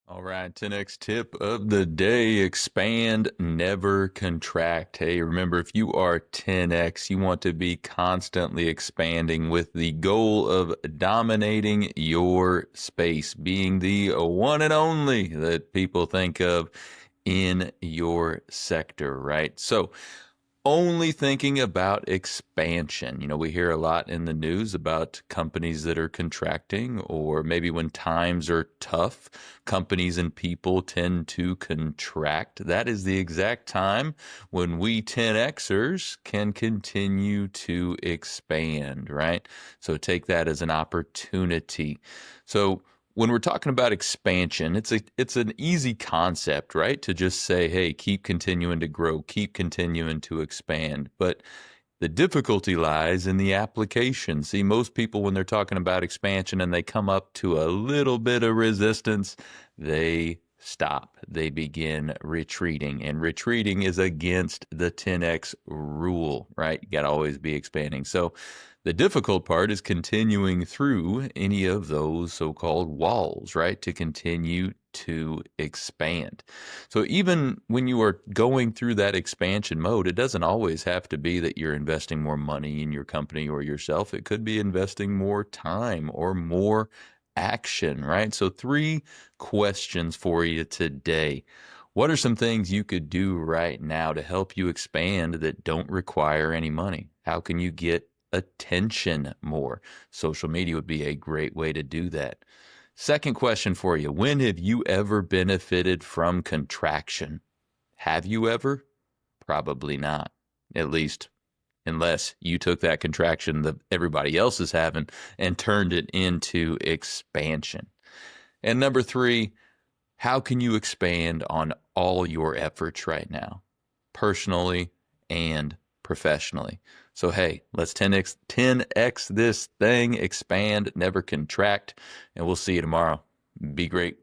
All right, 10x tip of the day: expand, never contract. Hey, remember, if you are 10x, you want to be constantly expanding with the goal of dominating your space, being the one and only that people think of in your sector, right? So, only thinking about expansion. We hear a lot in the news about companies that are contracting, or maybe when times are tough, companies and people tend to contract. That is the exact time when we 10Xers can continue to expand, right? So take that as an opportunity. So when we're talking about expansion, it's an easy concept, right? To just say, hey, keep continuing to grow, keep continuing to expand. But the difficulty lies in the application. See, most people, when they're talking about expansion and they come up to a little bit of resistance, they stop. They begin retreating. And retreating is against the 10x rule, right? You got to always be expanding. So the difficult part is continuing through any of those so-called walls, right? To continue to expand. So even when you are going through that expansion mode, it doesn't always have to be that you're investing more money in your company or yourself. It could be investing more time or more action, right? So three questions for you today. What are some things you could do right now to help you expand that don't require any money? How can you get attention more? Social media would be a great way to do that. Second question for you: when have you ever benefited from contraction? Have you ever? Probably not. At least, unless you took that contraction that everybody else is having and turned it into expansion. And number three, how can you expand on all your efforts right now, personally and professionally? So, hey, let's 10x this thing, expand, never contract, and we'll see you tomorrow. Be great.